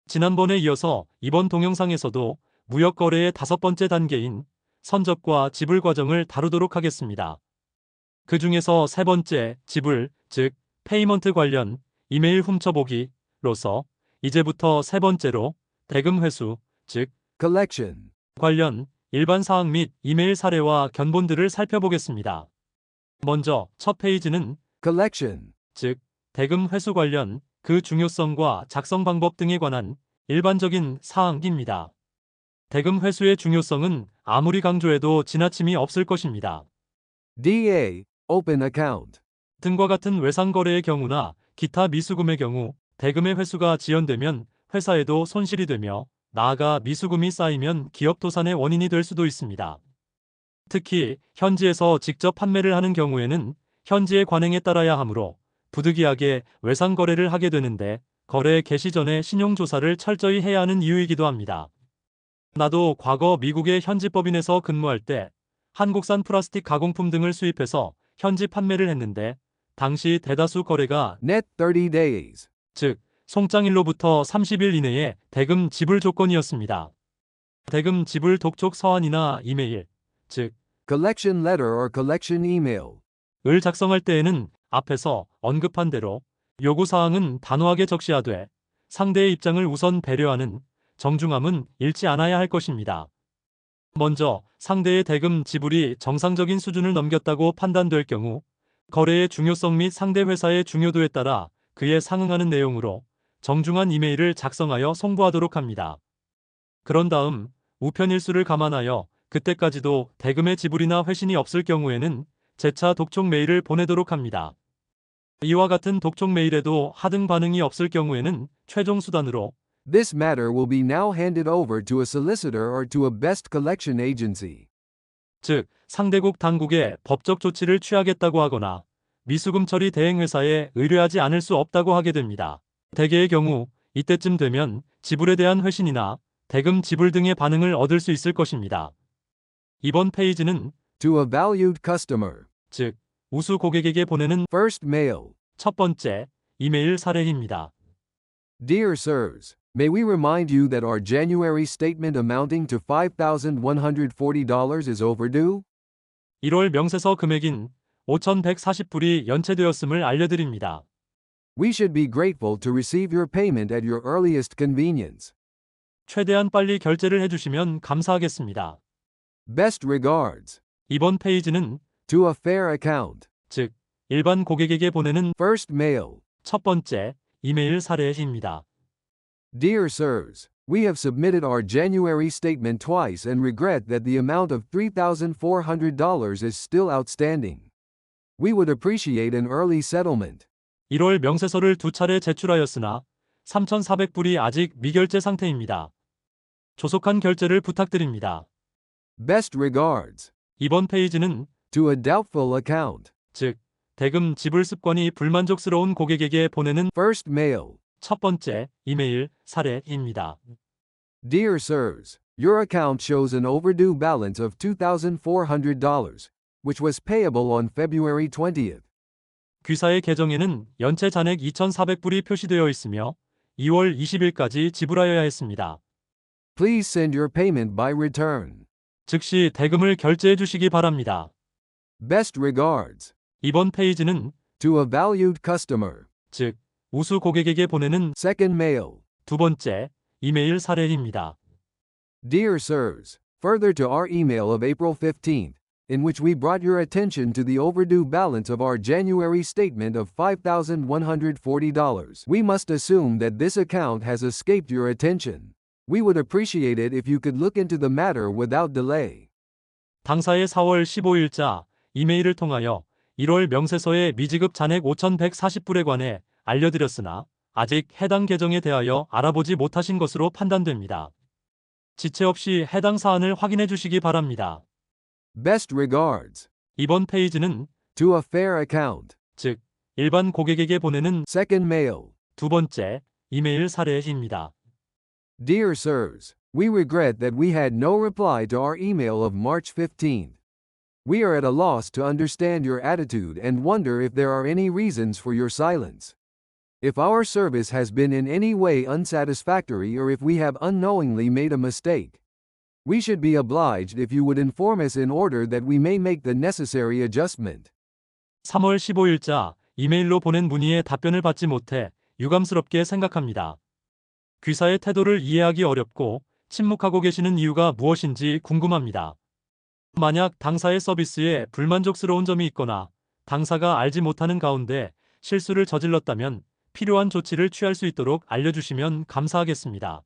지난번에 이어서 이번 동영상에서도 무역 거래의 5번째 단계인 선적과 지불 과정을 다루도록 하겠습니다. 그 중에서 세 번째 지불, 즉 페이먼트 관련 이메일 훔쳐보기로서 이제부터 세 번째로 대금 회수, 즉 collection, 관련 일반 사항 및 이메일 사례와 견본들을 살펴보겠습니다. 먼저 첫 페이지는 collection, 즉 대금 회수 관련 그 중요성과 작성 방법 등에 관한 일반적인 사항입니다. 대금 회수의 중요성은 아무리 강조해도 지나침이 없을 것입니다. DA, open account, 등과 같은 외상 거래의 경우나 기타 미수금의 경우 대금의 회수가 지연되면 회사에도 손실이 되며 나아가 미수금이 쌓이면 기업 도산의 원인이 될 수도 있습니다. 특히 현지에서 직접 판매를 하는 경우에는 현지의 관행에 따라야 하므로 부득이하게 외상 거래를 하게 되는데 거래 개시 전에 신용조사를 철저히 해야 하는 이유이기도 합니다. 나도 과거 미국의 현지 법인에서 근무할 때 한국산 플라스틱 가공품 등을 수입해서 현지 판매를 했는데 당시 대다수 거래가 net 30 days, 즉 송장일로부터 30일 이내에 대금 지불 조건이었습니다. 대금 지불 독촉 서한이나 이메일, 즉 collection letter or collection email, 을 작성할 때에는 앞에서 언급한 대로 요구사항은 단호하게 적시하되 상대의 입장을 우선 배려하는 정중함은 잃지 않아야 할 것입니다. 먼저 상대의 대금 지불이 정상적인 수준을 넘겼다고 판단될 경우 거래의 중요성 및 상대 회사의 중요도에 따라 그에 상응하는 내용으로 정중한 이메일을 작성하여 송부하도록 합니다. 그런 다음 우편일수를 감안하여 그때까지도 대금의 지불이나 회신이 없을 경우에는 재차 독촉 메일을 보내도록 합니다. 이와 같은 독촉 메일에도 하등 반응이 없을 경우에는 최종 수단으로 this matter will be now handed over to a solicitor or to a best collection agency, 즉 상대국 당국에 법적 조치를 취하겠다고 하거나 미수금 처리 대행회사에 의뢰하지 않을 수 없다고 하게 됩니다. 대개의 경우 이때쯤 되면 지불에 대한 회신이나 대금 지불 등의 반응을 얻을 수 있을 것입니다. 이번 페이지는 to a valued customer, 즉 우수 고객에게 보내는 first mail, 첫 번째 이메일 사례입니다. dear sirs, may we remind you that our January statement amounting to $5,140 is overdue? 1월 명세서 금액인 5,140불이 연체되었음을 알려드립니다. We should be grateful to receive your payment at your earliest convenience. 최대한 빨리 결제를 해주시면 감사하겠습니다. Best regards, 이번 페이지는 to a fair account, 즉 일반 고객에게 보내는 first mail, 첫 번째 이메일 사례입니다. dear sirs, we have submitted our January statement twice and regret that the amount of $3,400 is still outstanding. We would appreciate an early settlement. 1월 명세서를 2차례 제출하였으나 3,400불이 아직 미결제 상태입니다. 조속한 결제를 부탁드립니다. Best regards, 이번 페이지는 to a doubtful account, 즉 대금 지불 습관이 불만족스러운 고객에게 보내는 first mail, 첫 번째 이메일 사례입니다. dear sirs, your account shows an overdue balance of $2,400, which was payable on February 20th. 귀사의 계정에는 연체 잔액 2,400불이 표시되어 있으며 2월 20일까지 지불하여야 했습니다. Please send your payment by return. 즉시 대금을 결제해 주시기 바랍니다. Best regards, 이번 페이지는 to a valued customer, 즉 우수 고객에게 보내는 second mail, 두 번째 이메일 사례입니다. dear sirs, further to our email of April 15th, in which we brought your attention to the overdue balance of our January statement of $5,140, we must assume that this account has escaped your attention. We would appreciate it if you could look into the matter without delay. 당사의 4월 15일자 이메일을 통하여 1월 명세서의 미지급 잔액 5,140불에 관해 알려드렸으나 아직 해당 계정에 대하여 알아보지 못하신 것으로 판단됩니다. 지체 없이 해당 사안을 확인해 주시기 바랍니다. Best regards, 이번 페이지는 to a fair account, 즉 일반 고객에게 보내는 second mail, 두 번째 이메일 사례입니다. dear sirs, we regret that we had no reply to our email of March 15th. We are at a loss to understand your attitude and wonder if there are any reasons for your silence. If our service has been in any way unsatisfactory or if we have unknowingly made a mistake, we should be obliged if you would inform us in order that we may make the necessary adjustment. 3월 15일자 이메일로 보낸 문의에 답변을 받지 못해 유감스럽게 생각합니다. 귀사의 태도를 이해하기 어렵고 침묵하고 계시는 이유가 무엇인지 궁금합니다. 만약 당사의 서비스에 불만족스러운 점이 있거나 당사가 알지 못하는 가운데 실수를 저질렀다면 필요한 조치를 취할 수 있도록 알려주시면 감사하겠습니다.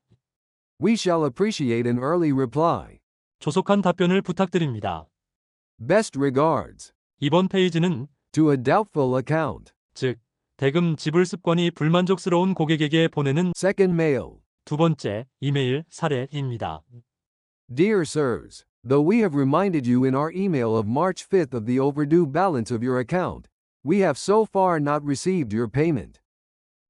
We shall appreciate an early reply. 조속한 답변을 부탁드립니다. Best regards. 이번 페이지는 To a doubtful account. 즉, 대금 지불 습관이 불만족스러운 고객에게 보내는 Second mail. 두 번째 이메일 사례입니다. Dear sirs, though we have reminded you in our email of March 5th of the overdue balance of your account, we have so far not received your payment.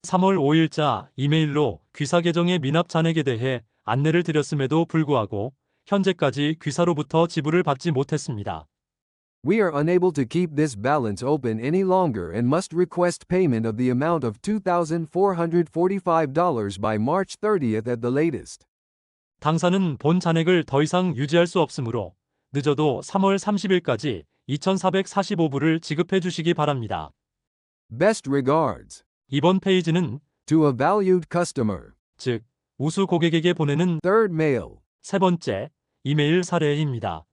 3월 5일자 이메일로 귀사 계정의 미납 잔액에 대해 안내를 드렸음에도 불구하고 현재까지 귀사로부터 지불을 받지 못했습니다. We are unable to keep this balance open any longer and must request payment of the amount of $2,445 by March 30th at the latest. 당사는 본 잔액을 더 이상 유지할 수 없으므로 늦어도 3월 30일까지 2,445불을 지급해 주시기 바랍니다. Best regards. 이번 페이지는 To a valued customer. 즉, 우수 고객에게 보내는 Third mail. 세 번째 이메일 사례입니다.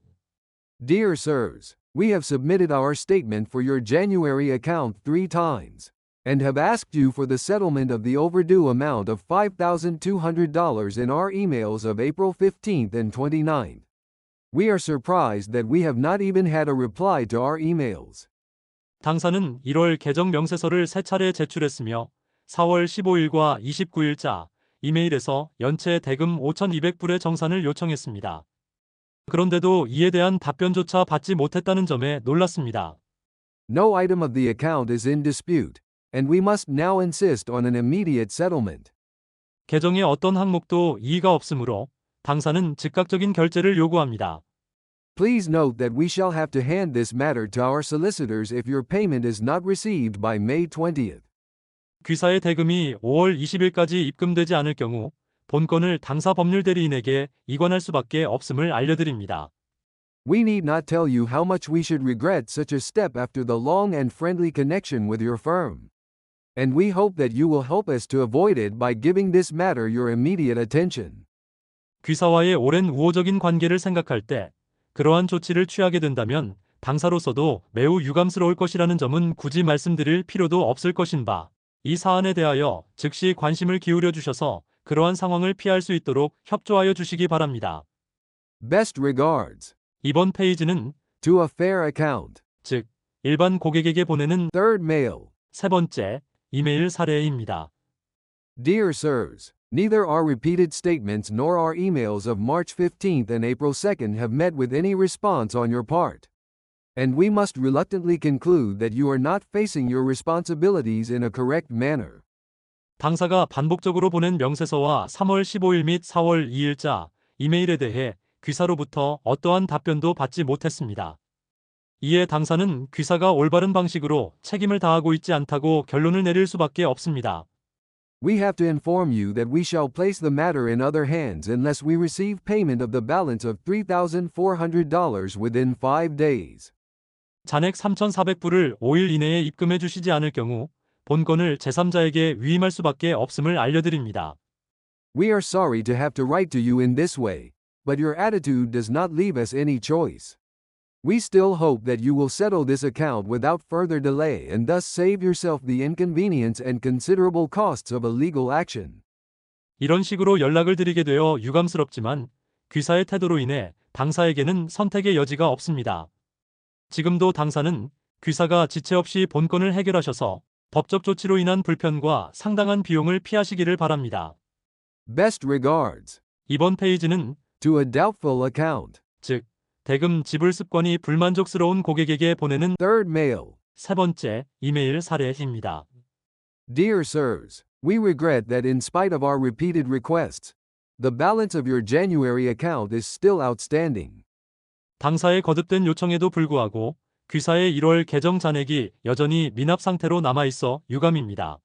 Dear sirs, we have submitted our statement for your January account 3 times, and have asked you for the settlement of the overdue amount of $5,200 in our emails of April 15th and 29th. We are surprised that we have not even had a reply to our emails. 당사는 1월 계정 명세서를 3차례 제출했으며 4월 15일과 29일자 이메일에서 연체 대금 5,200불의 정산을 요청했습니다. 그런데도 이에 대한 답변조차 받지 못했다는 점에 놀랐습니다. No item of the account is in dispute, and we must now insist on an immediate settlement. 계정의 어떤 항목도 이의가 없으므로 당사는 즉각적인 결제를 요구합니다. Please note that we shall have to hand this matter to our solicitors if your payment is not received by May 20th. 귀사의 대금이 5월 20일까지 입금되지 않을 경우 본건을 당사 법률 대리인에게 이관할 수밖에 없음을 알려드립니다. We need not tell you how much we should regret such a step after the long and friendly connection with your firm. And we hope that you will help us to avoid it by giving this matter your immediate attention. 귀사와의 오랜 우호적인 관계를 생각할 때 그러한 조치를 취하게 된다면 당사로서도 매우 유감스러울 것이라는 점은 굳이 말씀드릴 필요도 없을 것인 바, 이 사안에 대하여 즉시 관심을 기울여 주셔서 그러한 상황을 피할 수 있도록 협조하여 주시기 바랍니다. Best regards. 이번 페이지는 To a fair account. 즉, 일반 고객에게 보내는 Third mail. 세 번째 이메일 사례입니다. Dear sirs, neither our repeated statements nor our emails of March 15th and April 2nd have met with any response on your part. And we must reluctantly conclude that you are not facing your responsibilities in a correct manner. 당사가 반복적으로 보낸 명세서와 3월 15일 및 4월 2일자 이메일에 대해 귀사로부터 어떠한 답변도 받지 못했습니다. 이에 당사는 귀사가 올바른 방식으로 책임을 다하고 있지 않다고 결론을 내릴 수밖에 없습니다. We have to inform you that we shall place the matter in other hands unless we receive payment of the balance of $3,400 within 5 days. 잔액 3,400불을 5일 이내에 입금해 주시지 않을 경우 본건을 제3자에게 위임할 수밖에 없음을 알려드립니다. We are sorry to have to write to you in this way, but your attitude does not leave us any choice. We still hope that you will settle this account without further delay and thus save yourself the inconvenience and considerable costs of a legal action. 이런 식으로 연락을 드리게 되어 유감스럽지만 귀사의 태도로 인해 당사에게는 선택의 여지가 없습니다. 지금도 당사는 귀사가 지체 없이 본건을 해결하셔서 법적 조치로 인한 불편과 상당한 비용을 피하시기를 바랍니다. Best regards. 이번 페이지는 To a doubtful account. 즉, 대금 지불 습관이 불만족스러운 고객에게 보내는 Third mail. 세 번째 이메일 사례입니다. Dear sirs, we regret that in spite of our repeated requests, the balance of your January account is still outstanding. 당사의 거듭된 요청에도 불구하고 귀사의 1월 계정 잔액이 여전히 미납 상태로 남아있어 유감입니다.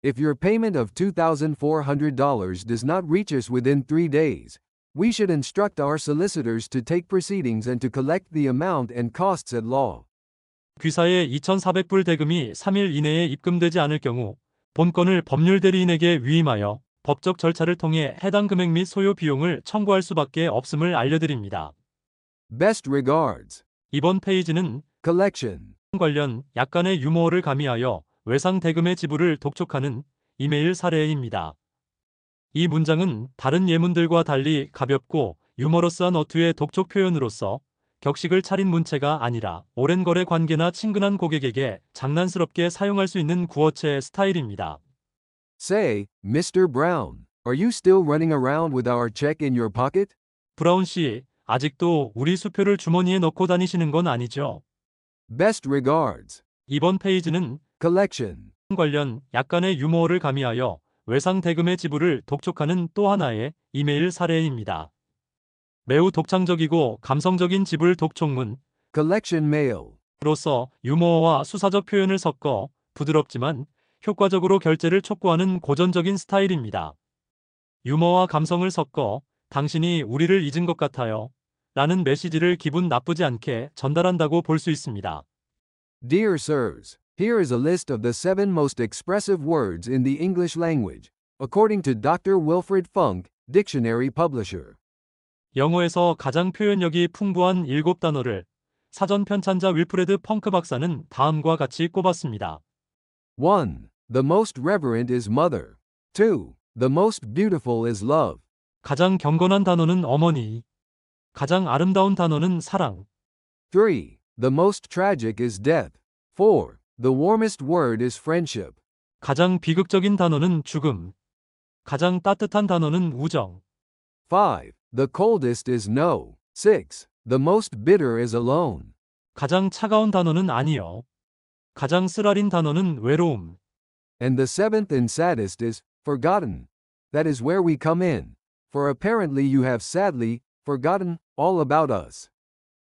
If your payment of $2,400 does not reach us within 3 days, we should instruct our solicitors to take proceedings and to collect the amount and costs at law. 귀사의 2,400불 대금이 3일 이내에 입금되지 않을 경우 본건을 법률 대리인에게 위임하여 법적 절차를 통해 해당 금액 및 소요 비용을 청구할 수밖에 없음을 알려드립니다. Best regards. 이번 페이지는 Collection. 관련 약간의 유머를 가미하여 외상 대금의 지불을 독촉하는 이메일 사례입니다. 이 문장은 다른 예문들과 달리 가볍고 유머러스한 어투의 독촉 표현으로서 격식을 차린 문체가 아니라 오랜 거래 관계나 친근한 고객에게 장난스럽게 사용할 수 있는 구어체 스타일입니다. Say, Mr. Brown, are you still running around with our check in your pocket? 브라운 씨, 아직도 우리 수표를 주머니에 넣고 다니시는 건 아니죠? Best regards. 이번 페이지는 Collection. 관련 약간의 유머를 가미하여 외상 대금의 지불을 독촉하는 또 하나의 이메일 사례입니다. 매우 독창적이고 감성적인 지불 독촉문 Collection mail. 로서 유머와 수사적 표현을 섞어 부드럽지만 효과적으로 결제를 촉구하는 고전적인 스타일입니다. 유머와 감성을 섞어 당신이 우리를 잊은 것 같아요 라는 메시지를 기분 나쁘지 않게 전달한다고 볼 수 있습니다. Dear sirs, here is a list of the 7 most expressive words in the English language, according to Dr. Wilfred Funk, dictionary publisher. 영어에서 가장 표현력이 풍부한 7단어를 사전 편찬자 윌프레드 펑크 박사는 다음과 같이 꼽았습니다. 1. The most reverent is mother. 2. The most beautiful is love. 가장 경건한 단어는 어머니. 가장 아름다운 단어는 사랑. 3. The most tragic is death. 4. The warmest word is friendship. 가장 비극적인 단어는 죽음. 가장 따뜻한 단어는 우정. 5. The coldest is no. 6. The most bitter is alone. 가장 차가운 단어는 아니요. 가장 쓰라린 단어는 외로움. And the 7th and saddest is forgotten. That is where we come in. For apparently you have sadly forgotten all about us.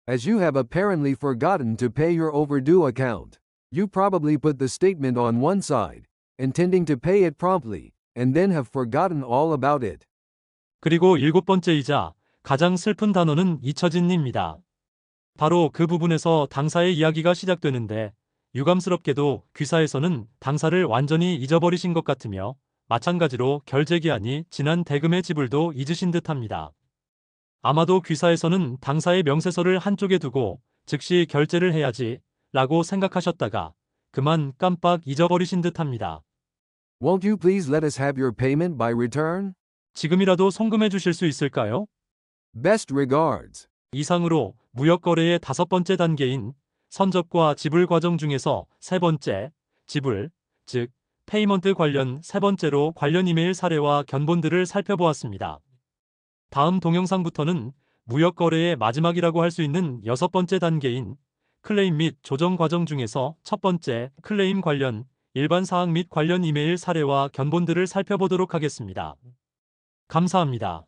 As you have apparently forgotten to pay your overdue account, you probably put the statement on one side, intending to pay it promptly, and then have forgotten all about it. 그리고 7번째이자 가장 슬픈 단어는 잊혀진입니다. 바로 그 부분에서 당사의 이야기가 시작되는데 유감스럽게도 귀사에서는 당사를 완전히 잊어버리신 것 같으며 마찬가지로 결제기한이 지난 대금의 지불도 잊으신 듯합니다. 아마도 귀사에서는 당사의 명세서를 한쪽에 두고 즉시 결제를 해야지 라고 생각하셨다가 그만 깜빡 잊어버리신 듯합니다. Won't you please let us have your payment by return? 지금이라도 송금해 주실 수 있을까요? Best regards. 이상으로 무역거래의 5번째 단계인 선적과 지불 과정 중에서 3번째, 지불, 즉 페이먼트 관련 3번째로 관련 이메일 사례와 견본들을 살펴보았습니다. 다음 동영상부터는 무역거래의 마지막이라고 할 수 있는 6번째 단계인 클레임 및 조정 과정 중에서 첫 번째 클레임 관련 일반 사항 및 관련 이메일 사례와 견본들을 살펴보도록 하겠습니다. 감사합니다.